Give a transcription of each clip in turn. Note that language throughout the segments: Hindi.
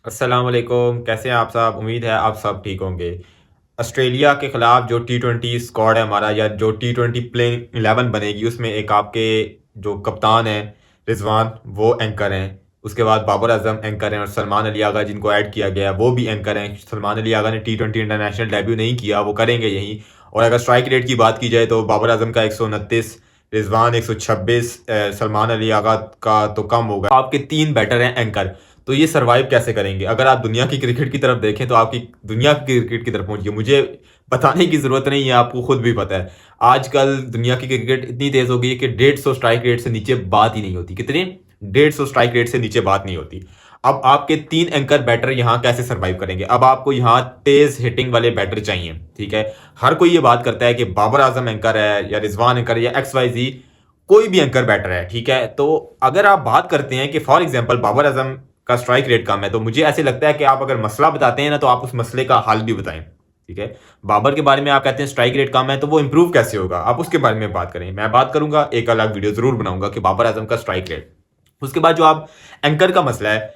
अस्सलाम वालेकुम। कैसे हैं आप सब? उम्मीद है आप सब ठीक होंगे। ऑस्ट्रेलिया के खिलाफ जो T20 स्क्वाड है हमारा, या जो T20 प्लेइंग 11 बनेगी, उसमें एक आपके जो कप्तान हैं रिजवान, वो एंकर हैं। उसके बाद बाबर आजम एंकर हैं, और सलमान अली आगा जिनको ऐड किया गया वो भी एंकर हैं। सलमान अली आगा ने T20 इंटरनेशनल डेब्यू नहीं किया, वो करेंगे यहीं। और अगर स्ट्राइक रेट की बात की जाए तो बाबर आजम का 129, रिजवान 126, सलमान अली आगा का तो कम होगा। आपके तीन बैटर हैं एंकर, तो ये सरवाइव कैसे करेंगे? अगर आप दुनिया की क्रिकेट की तरफ देखें तो आपकी दुनिया की क्रिकेट की तरफ पहुंचिए, मुझे बताने की जरूरत नहीं है, आपको खुद भी पता है। आजकल दुनिया की क्रिकेट इतनी तेज हो गई है कि 150 स्ट्राइक रेट से नीचे बात ही नहीं होती। कितनी? 150 स्ट्राइक रेट से नीचे बात नहीं होती। अब आपके तीन एंकर बैटर यहाँ कैसे सरवाइव करेंगे? अब आपको यहाँ तेज हिटिंग वाले बैटर चाहिए, ठीक है। हर कोई ये बात करता है कि बाबर आजम एंकर है, या रिजवान एंकर है, या XYZ कोई भी एंकर बैटर है, ठीक है। तो अगर आप बात करते हैं कि फॉर एग्जांपल बाबर आजम का स्ट्राइक रेट कम है, तो मुझे ऐसे लगता है कि आप अगर मसला बताते हैं ना, तो आप उस मसले का हल भी बताएं, ठीक है। बाबर के बारे में आप कहते हैं स्ट्राइक रेट कम है, तो वो इंप्रूव कैसे होगा, आप उसके बारे में बात करें। मैं बात करूंगा, एक अलग वीडियो जरूर बनाऊंगा कि बाबर आजम का स्ट्राइक रेट। उसके बाद जो आप एंकर का मसला है,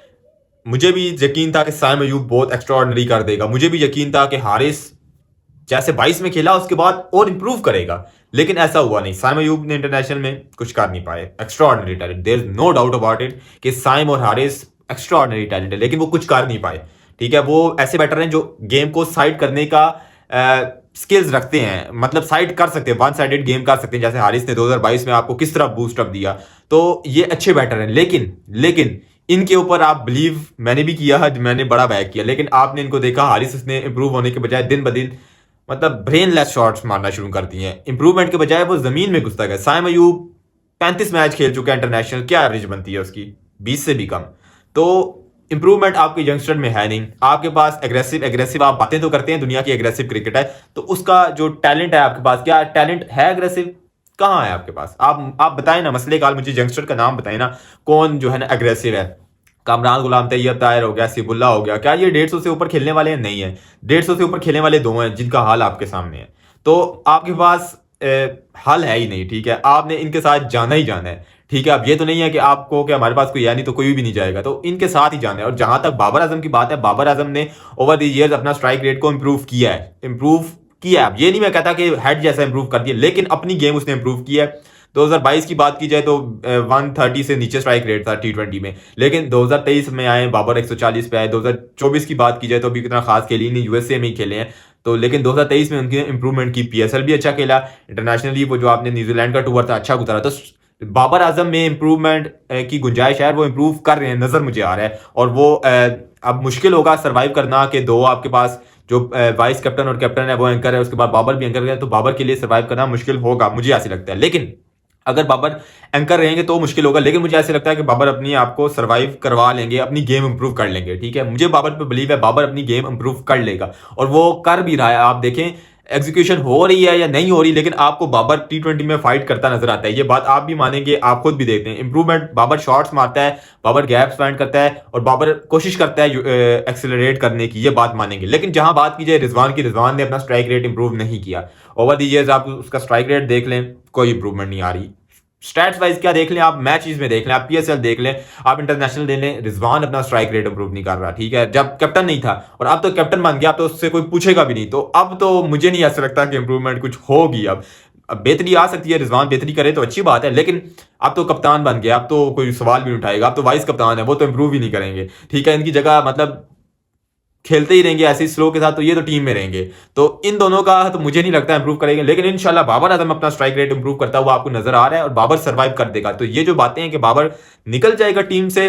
मुझे भी यकीन था कि साइम अयूब बहुत एक्स्ट्राऑर्डिनरी कर देगा। मुझे भी यकीन था कि हारिस जैसे 22 में खेला उसके बाद और इंप्रूव करेगा, लेकिन ऐसा हुआ नहीं। साइम अयूब ने इंटरनेशनल में कुछ कर नहीं पाए। Extraordinary talent, there is no doubt about it कि साइम और हारिस एक्स्ट्राऑर्डिनरी टैलेंट है, लेकिन वो कुछ कर नहीं पाए, ठीक है। वो ऐसे बैटर हैं जो गेम को साइड करने का स्किल्स रखते हैं, मतलब साइड कर सकते हैं, वन साइडेड गेम कर सकते हैं, जैसे हारिस ने 2022 में आपको किस तरह बूस्टअप दिया। तो ये अच्छे बैटर हैं, लेकिन लेकिन इनके ऊपर आप बिलीव मैंने भी किया है, मैंने बड़ा बैक किया, लेकिन आपने इनको देखा, हारिस ने इंप्रूव होने के बजाय दिन ब दिन मतलब ब्रेनलेस शॉट्स मारना शुरू कर दिए हैं। इंप्रूवमेंट के बजाय वो जमीन में घुसता गया। साइम अयूब 35 मैच खेल चुका है इंटरनेशनल, क्या एवरेज बनती है उसकी? 20 से भी कम। तो इंप्रूवमेंट आपके यंगस्टर में है नहीं। आपके पास एग्रेसिव एग्रेसिव आप बातें तो करते हैं, दुनिया की एग्रेसिव क्रिकेट है, तो उसका जो टैलेंट है आपके पास, क्या टैलेंट है एग्रेसिव? कहाँ है आपके पास? आप बताएं ना, मसले का मुझे यंगस्टर का नाम बताएं ना, कौन जो है ना एग्रेसिव है। कामरान गुलाम तैयब ताहिर हो गया, सिबुल्ला हो गया, क्या ये 150 से ऊपर खेलने वाले हैं? नहीं है। 150 से ऊपर खेलने वाले दो हैं जिनका हाल आपके सामने है। तो आपके पास हल है ही नहीं, ठीक है। आपने इनके साथ जाना ही जाना है, ठीक है। अब ये तो नहीं है कि आपको कि हमारे पास कोई है नहीं तो कोई भी नहीं जाएगा, तो इनके साथ ही जाना है। और जहां तक बाबर आजम की बात है, बाबर आजम ने ओवर द ईयर्स अपना स्ट्राइक रेट को इंप्रूव किया है, इंप्रूव किया है। अब ये नहीं मैं कहता कि हेड जैसा इंप्रूव कर दिया, लेकिन अपनी गेम उसने इंप्रूव किया है। 2022 की बात की जाए तो 130 से नीचे स्ट्राइक रेट था T20 में, लेकिन 2023 में आए बाबर 140 पे आए। 2024 की बात की जाए तो अभी इतना खास खेली नहीं, USA में ही खेले हैं, तो लेकिन 2023 में उनकी इंप्रूवमेंट की। PSL भी अच्छा खेला, इंटरनेशनली वो जो आपने न्यूजीलैंड का टूर था अच्छा गुजारा। तो बाबर आजम में इंप्रूवमेंट की गुंजाइश है, वो इंप्रूव कर रहे हैं, नजर मुझे आ रहा है। और वो अब मुश्किल होगा सर्वाइव करना कि दो आपके पास जो वाइस कैप्टन और कैप्टन है वो एंकर है, उसके बाद बाबर भी एंकर है, तो बाबर के लिए सर्वाइव करना मुश्किल होगा, मुझे ऐसे लगता है। लेकिन अगर बाबर एंकर रहेंगे तो मुश्किल होगा, लेकिन मुझे ऐसे लगता है कि बाबर अपनी आपको सर्वाइव करवा लेंगे, अपनी गेम इंप्रूव कर लेंगे, ठीक है। मुझे बाबर पे बिलीव है, बाबर अपनी गेम इंप्रूव कर लेगा, और वो कर भी रहा है। आप देखें एग्जीक्यूशन हो रही है या नहीं हो रही, लेकिन आपको बाबर T20 में फाइट करता नजर आता है। ये बात आप भी मानेंगे, आप खुद भी देखते हैं इंप्रूवमेंट। बाबर शॉट्स मारता है, बाबर गैप्स फाइंड करता है, और बाबर कोशिश करता है एक्सेलरेट करने की, ये बात मानेंगे। लेकिन जहां बात की जाए रिजवान की, रिजवान ने अपना स्ट्राइक रेट इंप्रूव नहीं किया। ओवर द ईयर्स आप उसका स्ट्राइक रेट देख लें, कोई इंप्रूवमेंट नहीं आ रही। स्टैट्स वाइज क्या देख लें आप, मैचेस में देख लें, आप PSL देख लें, आप इंटरनेशनल देख लें, रिजवान अपना स्ट्राइक रेट इंप्रूव नहीं कर रहा, ठीक है। जब कैप्टन नहीं था, और अब तो कैप्टन बन गया, अब तो उससे कोई पूछेगा भी नहीं, तो अब तो मुझे नहीं ऐसा लगता कि इंप्रूवमेंट कुछ होगी। अब बेहतरी आ सकती है, रिजवान बेहतरी करे तो अच्छी बात है, लेकिन अब तो कप्तान बन गया, अब तो कोई सवाल भी नहीं उठाएगा। अब तो वाइस कप्तान है, वो तो इंप्रूव ही नहीं करेंगे, ठीक है। इनकी जगह मतलब खेलते ही रहेंगे ऐसे स्लो के साथ, तो ये तो टीम में रहेंगे। तो इन दोनों का तो मुझे नहीं लगता इंप्रूव करेंगे, लेकिन इंशाल्लाह बाबर आजम अपना स्ट्राइक रेट इंप्रूव करता हुआ आपको नजर आ रहा है, और बाबर सर्वाइव कर देगा। तो ये जो बातें हैं कि बाबर निकल जाएगा टीम से,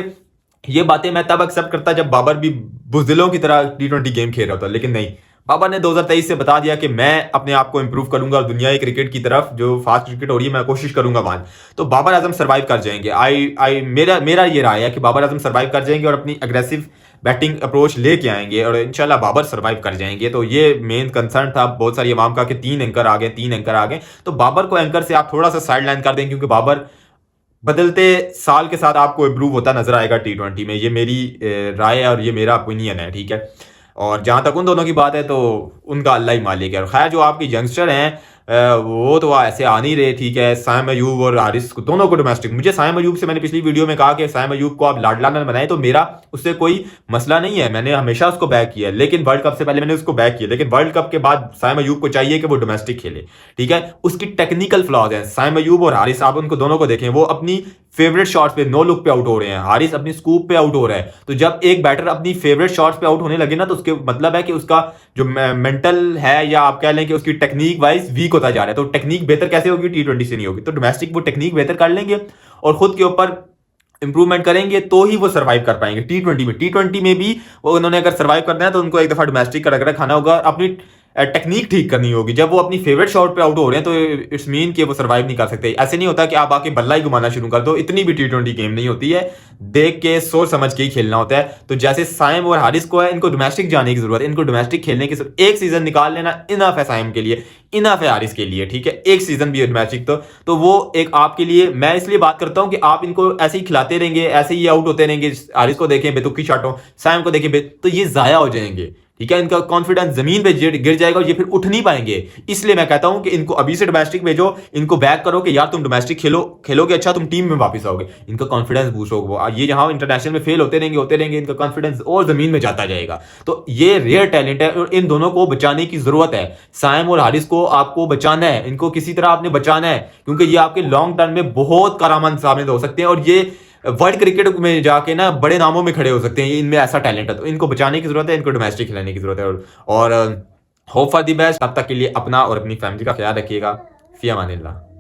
ये बातें मैं तब एक्सेप्ट करता जब बाबर भी बुजदिलों की तरह T20 गेम खेल रहा था, लेकिन नहीं। बाबर ने 2023 से बता दिया कि मैं अपने आप को इंप्रूव करूंगा, और दुनियाई क्रिकेट की तरफ जो फास्ट क्रिकेट हो रही है मैं कोशिश करूंगा वहां। तो बाबर आजम सर्वाइव कर जाएंगे। आई आई मेरा मेरा ये राय है कि बाबर आजम सर्वाइव कर जाएंगे और अपनी अग्रेसिव बैटिंग अप्रोच लेके आएंगे, और इंशाल्लाह बाबर सर्वाइव कर जाएंगे। तो ये मेन कंसर्न था बहुत सारी अवाम का कि 3 एंकर आ गए, 3 एंकर आ गए। तो बाबर को एंकर से आप थोड़ा सा साइड लाइन कर दें, क्योंकि बाबर बदलते साल के साथ आपको इंप्रूव होता नजर आएगा T20 में। ये मेरी राय है और ये मेरा ओपिनियन है, ठीक है। और जहां तक उन दोनों की बात है तो उनका अल्लाह ही मालिक है। और खैर जो आपके यंगस्टर हैं, वो तो ऐसे आ नहीं रहे, ठीक है। साइम अयूब और हारिस को, दोनों को डोमेस्टिक। मुझे साइम अयूब से, मैंने पिछली वीडियो में कहा कि साइम अयूब को आप लाडला न बनाए, तो मेरा उससे कोई मसला नहीं है, मैंने हमेशा उसको बैक किया, लेकिन वर्ल्ड कप से पहले मैंने उसको बैक किया, लेकिन वर्ल्ड कप के बाद साइम अयूब को चाहिए कि वो डोमेस्टिक खेले, ठीक है। उसकी टेक्निकल फ्लॉज हैं। साइम अयूब और हारिस, आप उनको दोनों को देखें, वो अपनी फेवरेट शॉट्स पे नो लुक पे आउट हो रहे हैं, हारिस अपनी स्कूप पे आउट हो रहा है। तो जब एक बैटर अपनी फेवरेट शॉट्स पे आउट होने लगे ना, तो उसके मतलब है कि उसका जो मेंटल है, या आप कह लें कि उसकी टेक्निक वाइज वीक होता जा रहा है। तो टेक्निक बेहतर कैसे होगी? T20 से नहीं होगी। तो डोमेस्टिक वो टेक्निक बेहतर कर लेंगे और खुद के ऊपर इंप्रूवमेंट करेंगे, तो ही वो सर्वाइव कर पाएंगे T20 में भी। वो उन्होंने अगर सर्वाइव करना है तो उनको एक दफा डोमेस्टिक का रगड़ा खाना होगा, अपनी टेक्निक ठीक करनी होगी। जब वो अपनी फेवरेट शॉट पे आउट हो रहे हैं तो इट्स मीन कि वो सर्वाइव नहीं कर सकते। ऐसे नहीं होता कि आप आके बल्ला ही घुमाना शुरू कर दो, इतनी भी T20 गेम नहीं होती है, देख के सोच समझ के ही खेलना होता है। तो जैसे साइम और हारिस को है, इनको डोमेस्टिक जाने की जरूरत है, इनको डोमेस्टिक खेलने की एक सीजन निकाल लेना इनफ है साइम के लिए, इनफ है हारिस के लिए, ठीक है। एक सीजन भी है डोमेस्टिक, तो वो एक आपके लिए, मैं इसलिए बात करता हूं कि आप इनको ऐसे ही खिलाते रहेंगे, ऐसे ही आउट होते रहेंगे। हारिस को देखें बेतुकी शॉटों, साइम को देखें तो ये जाया हो जाएंगे, ठीक है। इनका कॉन्फिडेंस जमीन पे गिर जाएगा और ये फिर उठ नहीं पाएंगे। इसलिए मैं कहता हूं कि इनको अभी से डोमेस्टिक भेजो, इनको बैक करो कि यार तुम डोमेस्टिक खेलोगे, अच्छा तुम टीम में वापस आओगे, इनका कॉन्फिडेंस बूस्ट होगा। ये जहां इंटरनेशनल में फेल होते रहेंगे, इनका कॉन्फिडेंस और जमीन में जाता जाएगा। तो ये रेयर टैलेंट है और इन दोनों को बचाने की जरूरत है। साइम और हारिस को आपको बचाना है, इनको किसी तरह आपने बचाना है, क्योंकि ये आपके लॉन्ग टर्म में बहुत कारआमद साबित हो सकते हैं और ये वर्ल्ड क्रिकेट में जाके ना बड़े नामों में खड़े हो सकते हैं। इनमें ऐसा टैलेंट है, तो इनको बचाने की जरूरत है, इनको डोमेस्टिक खिलाने की जरूरत है। और होप फॉर द बेस्ट। तब तक के लिए अपना और अपनी फैमिली का ख्याल रखिएगा। फी अमानिल्लाह।